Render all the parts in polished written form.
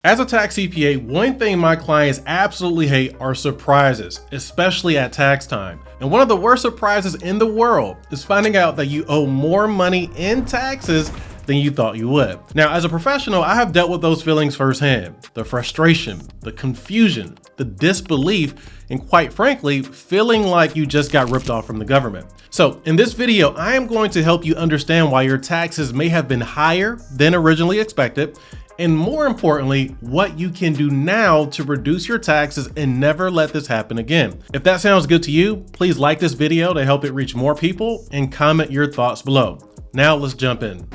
As a tax CPA, one thing my clients absolutely hate are surprises, especially at tax time. And one of the worst surprises in the world is finding out that you owe more money in taxes than you thought you would. Now, as a professional, I have dealt with those feelings firsthand. The frustration, the confusion, the disbelief, and quite frankly, feeling like you just got ripped off from the government. So in this video, I am going to help you understand why your taxes may have been higher than originally expected, and more importantly, what you can do now to reduce your taxes and never let this happen again. If that sounds good to you, please like this video to help it reach more people and comment your thoughts below. Now let's jump in.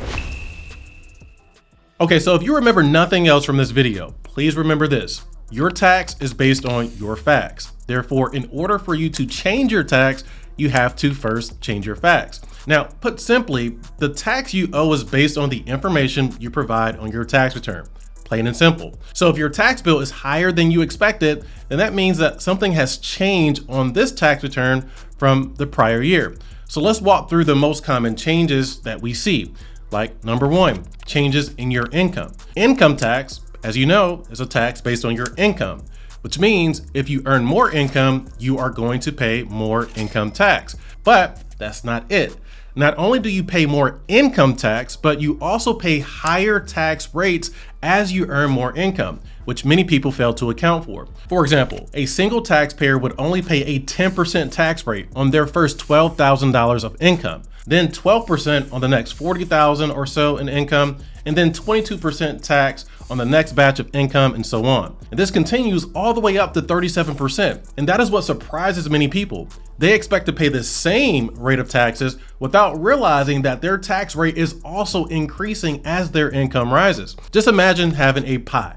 Okay, so if you remember nothing else from this video, please remember this. Your tax is based on your facts. Therefore, in order for you to change your tax, you have to first change your facts. Now, put simply, the tax you owe is based on the information you provide on your tax return. Plain and simple. So if your tax bill is higher than you expected, then that means that something has changed on this tax return from the prior year. So let's walk through the most common changes that we see. Like number one, changes in your income. Income tax, as you know, is a tax based on your income, which means if you earn more income, you are going to pay more income tax. But that's not it. Not only do you pay more income tax, but you also pay higher tax rates as you earn more income, which many people fail to account for. For example, a single taxpayer would only pay a 10% tax rate on their first $12,000 of income, then 12% on the next $40,000 or so in income, and then 22% tax on the next batch of income, and so on. And this continues all the way up to 37%. And that is what surprises many people. They expect to pay the same rate of taxes without realizing that their tax rate is also increasing as their income rises. Just imagine having a pie,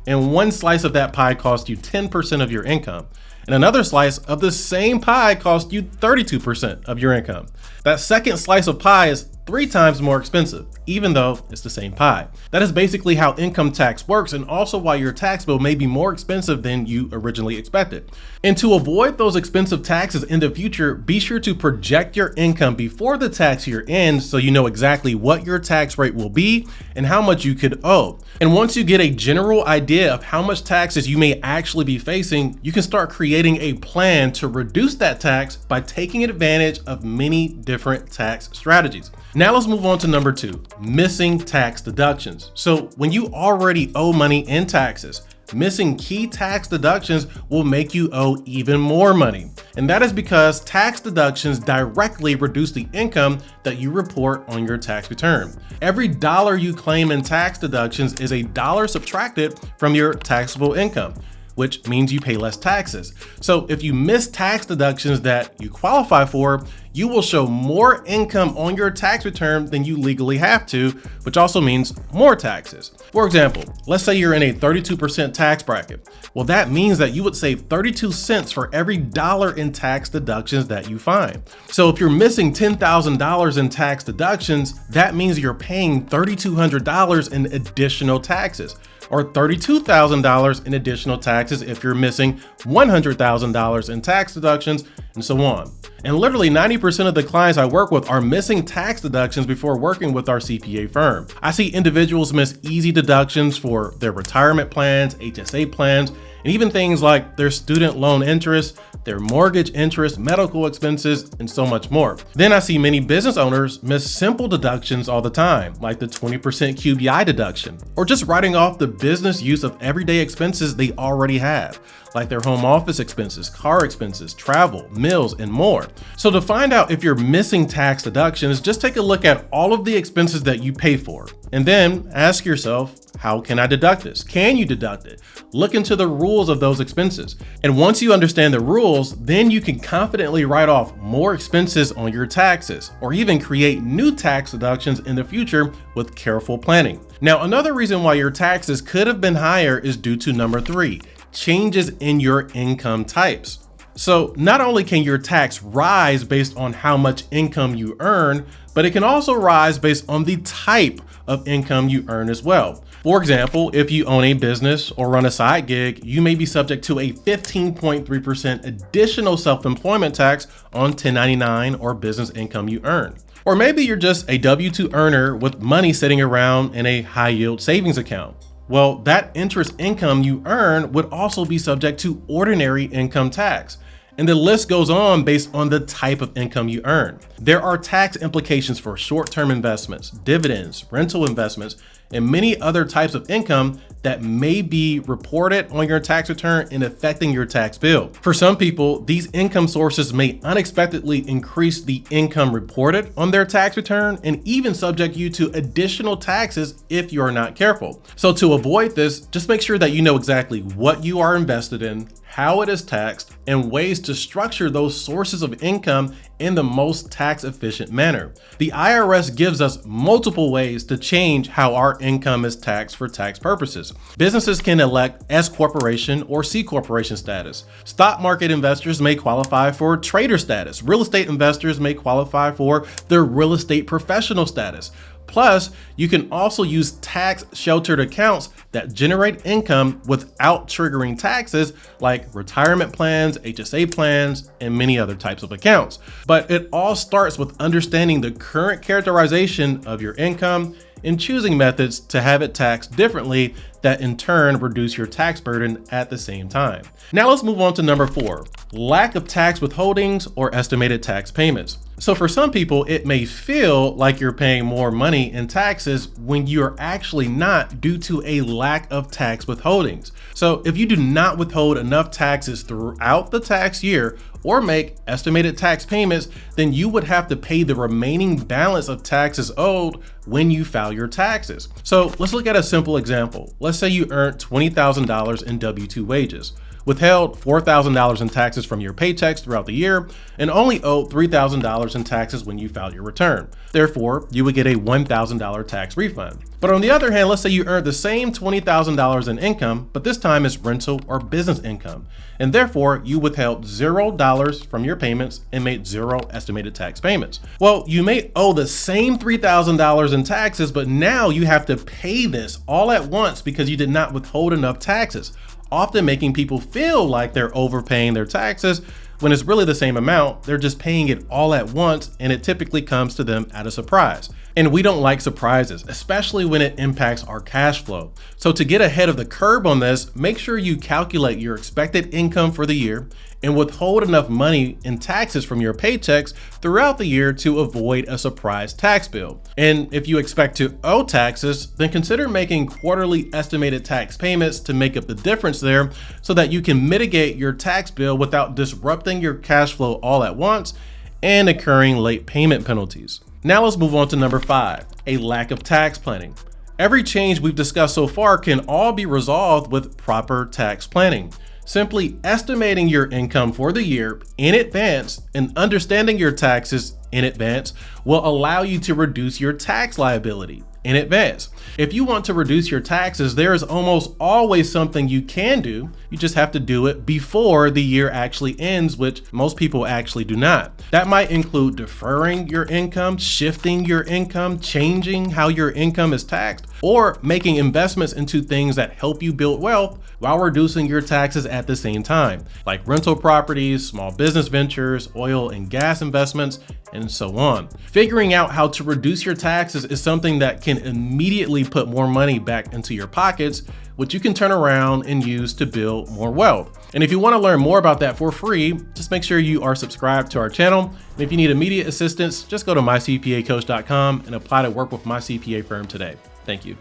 and one slice of that pie costs you 10% of your income, and another slice of the same pie costs you 32% of your income. That second slice of pie is 3 times more expensive, even though it's the same pie. That is basically how income tax works, and also why your tax bill may be more expensive than you originally expected. And to avoid those expensive taxes in the future, be sure to project your income before the tax year ends so you know exactly what your tax rate will be and how much you could owe. And once you get a general idea of how much taxes you may actually be facing, you can start creating a plan to reduce that tax by taking advantage of many different tax strategies. Now let's move on to number 2, missing tax deductions. So when you already owe money in taxes, missing key tax deductions will make you owe even more money. And that is because tax deductions directly reduce the income that you report on your tax return. Every dollar you claim in tax deductions is a dollar subtracted from your taxable income, which means you pay less taxes. So if you miss tax deductions that you qualify for, you will show more income on your tax return than you legally have to, which also means more taxes. For example, let's say you're in a 32% tax bracket. Well, that means that you would save 32 cents for every dollar in tax deductions that you find. So if you're missing $10,000 in tax deductions, that means you're paying $3,200 in additional taxes, or $32,000 in additional taxes if you're missing $100,000 in tax deductions, and so on. And literally 90% of the clients I work with are missing tax deductions before working with our CPA firm. I see individuals miss easy deductions for their retirement plans, HSA plans, and even things like their student loan interest, their mortgage interest, medical expenses, and so much more. Then I see many business owners miss simple deductions all the time, like the 20% QBI deduction, or just writing off the business use of everyday expenses they already have, like their home office expenses, car expenses, travel, meals, and more. So to find out if you're missing tax deductions, just take a look at all of the expenses that you pay for, and then ask yourself, how can I deduct this? Can you deduct it? Look into the rules of those expenses. And once you understand the rules, then you can confidently write off more expenses on your taxes, or even create new tax deductions in the future with careful planning. Now, another reason why your taxes could have been higher is due to number 3, changes in your income types. So not only can your tax rise based on how much income you earn, but it can also rise based on the type of income you earn as well. For example, if you own a business or run a side gig, you may be subject to a 15.3% additional self-employment tax on 1099 or business income you earn. Or maybe you're just a W-2 earner with money sitting around in a high yield savings account. Well, that interest income you earn would also be subject to ordinary income tax. And the list goes on based on the type of income you earn. There are tax implications for short-term investments, dividends, rental investments, and many other types of income that may be reported on your tax return and affecting your tax bill. For some people, these income sources may unexpectedly increase the income reported on their tax return and even subject you to additional taxes if you are not careful. So to avoid this, just make sure that you know exactly what you are invested in, how it is taxed, and ways to structure those sources of income in the most tax efficient manner. The IRS gives us multiple ways to change how our income is taxed for tax purposes. Businesses can elect S corporation or C corporation status. Stock market investors may qualify for trader status. Real estate investors may qualify for their real estate professional status. Plus, you can also use tax sheltered accounts that generate income without triggering taxes, like retirement plans, HSA plans, and many other types of accounts. But it all starts with understanding the current characterization of your income and choosing methods to have it taxed differently that in turn reduce your tax burden at the same time. Now let's move on to number 4, lack of tax withholdings or estimated tax payments. So for some people, it may feel like you're paying more money in taxes when you're actually not due to a lack of tax withholdings. So if you do not withhold enough taxes throughout the tax year or make estimated tax payments, then you would have to pay the remaining balance of taxes owed when you file your taxes. So let's look at a simple example. Let's say you earned $20,000 in W-2 wages, withheld $4,000 in taxes from your paychecks throughout the year, and only owed $3,000 in taxes when you filed your return. Therefore, you would get a $1,000 tax refund. But on the other hand, let's say you earned the same $20,000 in income, but this time it's rental or business income, and therefore you withheld $0 from your payments and made 0 estimated tax payments. Well, you may owe the same $3,000 in taxes, but now you have to pay this all at once because you did not withhold enough taxes, often making people feel like they're overpaying their taxes when it's really the same amount. They're just paying it all at once, and it typically comes to them at a surprise. And we don't like surprises, especially when it impacts our cash flow. So to get ahead of the curve on this, make sure you calculate your expected income for the year and withhold enough money in taxes from your paychecks throughout the year to avoid a surprise tax bill. And if you expect to owe taxes, then consider making quarterly estimated tax payments to make up the difference there so that you can mitigate your tax bill without disrupting your cash flow all at once and incurring late payment penalties. Now let's move on to number 5, a lack of tax planning. Every change we've discussed so far can all be resolved with proper tax planning. Simply estimating your income for the year in advance and understanding your taxes in advance will allow you to reduce your tax liability in advance. If you want to reduce your taxes, there is almost always something you can do. You just have to do it before the year actually ends, which most people actually do not. That might include deferring your income, shifting your income, changing how your income is taxed, or making investments into things that help you build wealth while reducing your taxes at the same time, like rental properties, small business ventures, oil and gas investments, and so on. Figuring out how to reduce your taxes is something that can immediately put more money back into your pockets, which you can turn around and use to build more wealth. And if you want to learn more about that for free, just make sure you are subscribed to our channel. And if you need immediate assistance, just go to mycpacoach.com and apply to work with my CPA firm today. Thank you.